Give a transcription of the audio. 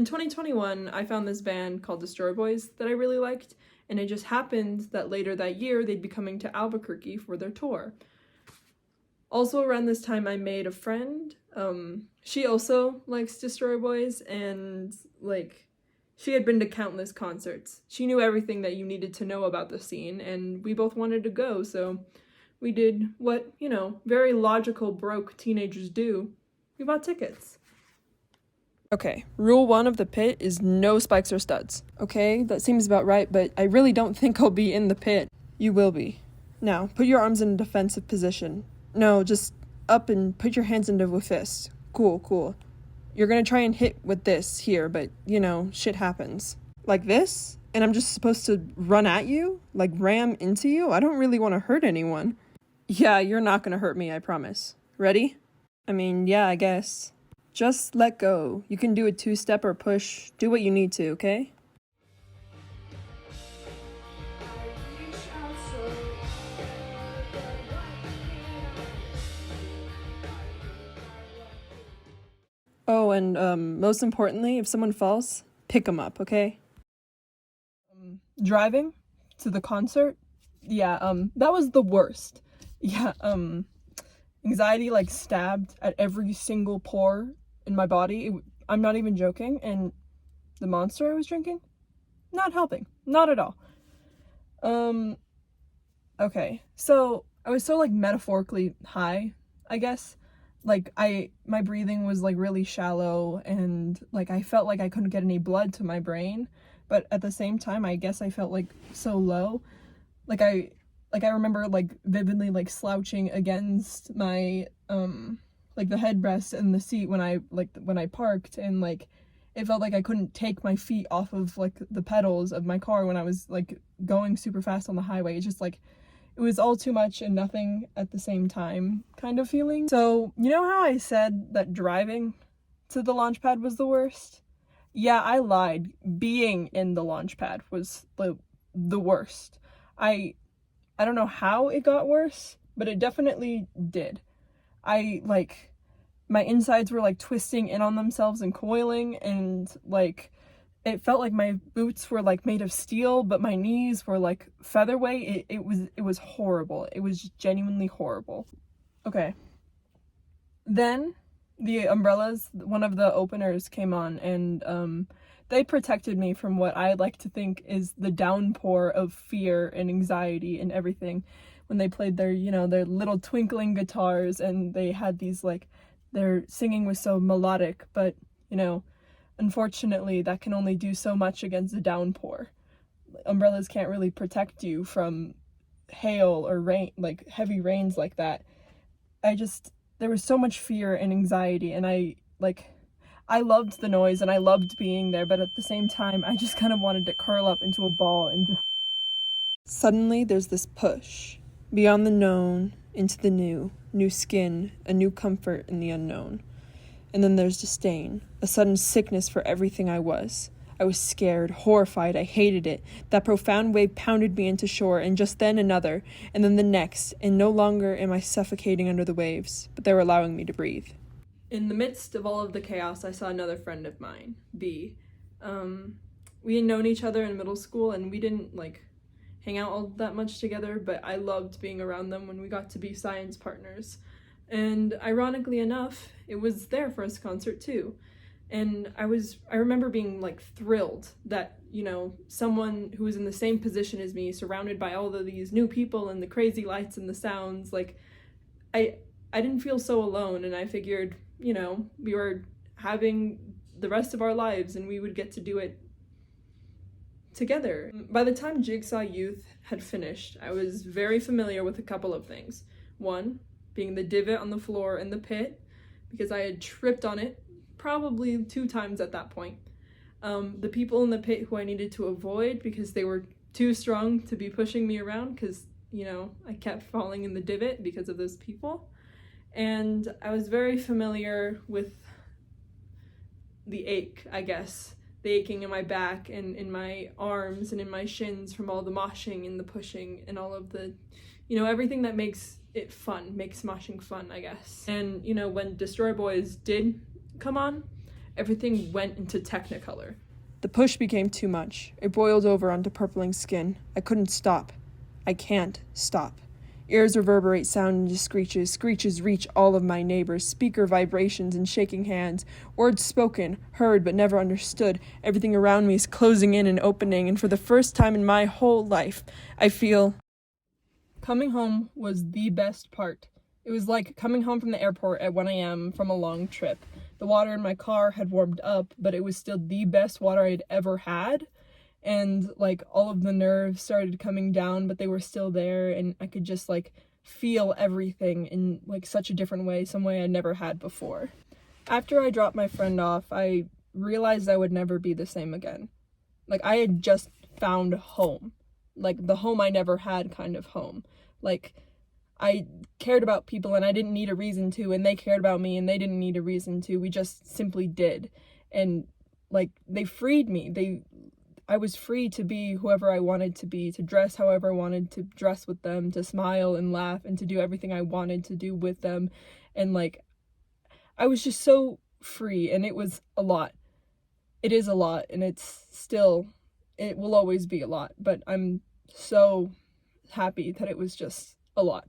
In 2021, I found this band called Destroy Boys that I really liked, and it just happened that later that year they'd be coming to Albuquerque for their tour. Also around this time I made a friend. She also likes Destroy Boys, and she had been to countless concerts. She knew everything that you needed to know about the scene, and we both wanted to go, so we did what, very logical broke teenagers do. We bought tickets. Okay, rule 1 of the pit is no spikes or studs. Okay, that seems about right, but I really don't think I'll be in the pit. You will be. Now, put your arms in a defensive position. No, just up and put your hands into a fist. Cool. You're gonna try and hit with this here, but, shit happens. Like this? And I'm just supposed to run at you? Like ram into you? I don't really want to hurt anyone. Yeah, you're not gonna hurt me, I promise. Ready? Yeah, I guess. Just let go. You can do a 2-step or push. Do what you need to, okay? Oh, and most importantly, if someone falls, pick them up, okay? Driving to the concert? Yeah, that was the worst. Yeah, anxiety stabbed at every single pore in my body. I'm not even joking, and the Monster I was drinking, not helping, not at all. Okay, so I was so metaphorically high, I guess. My breathing was really shallow, and I felt like I couldn't get any blood to my brain, but at the same time I guess I felt so low. I remember vividly slouching against my the headrest and the seat when I parked, and it felt like I couldn't take my feet off of the pedals of my car when I was going super fast on the highway. It's just it was all too much and nothing at the same time kind of feeling. So, you know how I said that driving to the launch pad was the worst? Yeah, I lied. Being in the launch pad was the worst. I don't know how it got worse, but it definitely did. My insides were twisting in on themselves and coiling, and it felt like my boots were made of steel, but my knees were featherweight. It was horrible. It was genuinely horrible. Okay. Then the umbrellas, one of the openers came on, and they protected me from what I like to think is the downpour of fear and anxiety and everything when they played their little twinkling guitars, and they had these their singing was so melodic, but unfortunately that can only do so much against the downpour. Umbrellas can't really protect you from hail or rain, heavy rains like that. There was so much fear and anxiety, and I loved the noise and I loved being there, but at the same time I just kind of wanted to curl up into a ball and just... Suddenly there's this push beyond the known into the new skin, a new comfort in the unknown. And then there's disdain, a sudden sickness for everything I was. I was scared, horrified, I hated it. That profound wave pounded me into shore, and just then another, and then the next, and no longer am I suffocating under the waves, but they're allowing me to breathe. In the midst of all of the chaos, I saw another friend of mine, B. We had known each other in middle school, and we didn't hang out all that much together, but I loved being around them when we got to be science partners. And ironically enough, it was their first concert too. And I remember being thrilled that, someone who was in the same position as me, surrounded by all of these new people and the crazy lights and the sounds, I didn't feel so alone, and I figured, we were having the rest of our lives and we would get to do it together. By the time Jigsaw Youth had finished, I was very familiar with a couple of things. One, being the divot on the floor in the pit, because I had tripped on it probably 2 times at that point. The people in the pit who I needed to avoid because they were too strong to be pushing me around, because, I kept falling in the divot because of those people. And I was very familiar with the ache, I guess. The aching in my back and in my arms and in my shins from all the moshing and the pushing and all of the, everything that makes it fun, makes moshing fun, I guess. And, when Destroy Boys did come on, Everything went into Technicolor. The push became too much. It boiled over onto purpling skin. I couldn't stop. I can't stop. Ears reverberate sound into screeches. Screeches reach all of my neighbors. Speaker vibrations and shaking hands. Words spoken, heard, but never understood. Everything around me is closing in and opening, and for the first time in my whole life, I feel... Coming home was the best part. It was like coming home from the airport at 1 a.m. from a long trip. The water in my car had warmed up, but it was still the best water I'd ever had. And like all of the nerves started coming down, but they were still there, and I could just like feel everything in like such a different way, some way I never had before. After I dropped my friend off, I realized I would never be the same again. Like I had just found home. Like the home I never had kind of home. Like I cared about people and I didn't need a reason to, and they cared about me and they didn't need a reason to. We just simply did. And like they freed me. I was free to be whoever I wanted to be, to dress however I wanted to dress with them, to smile and laugh and to do everything I wanted to do with them. And like I was just so free, and it was a lot. It is a lot, and it will always be a lot, but I'm so happy that it was just a lot.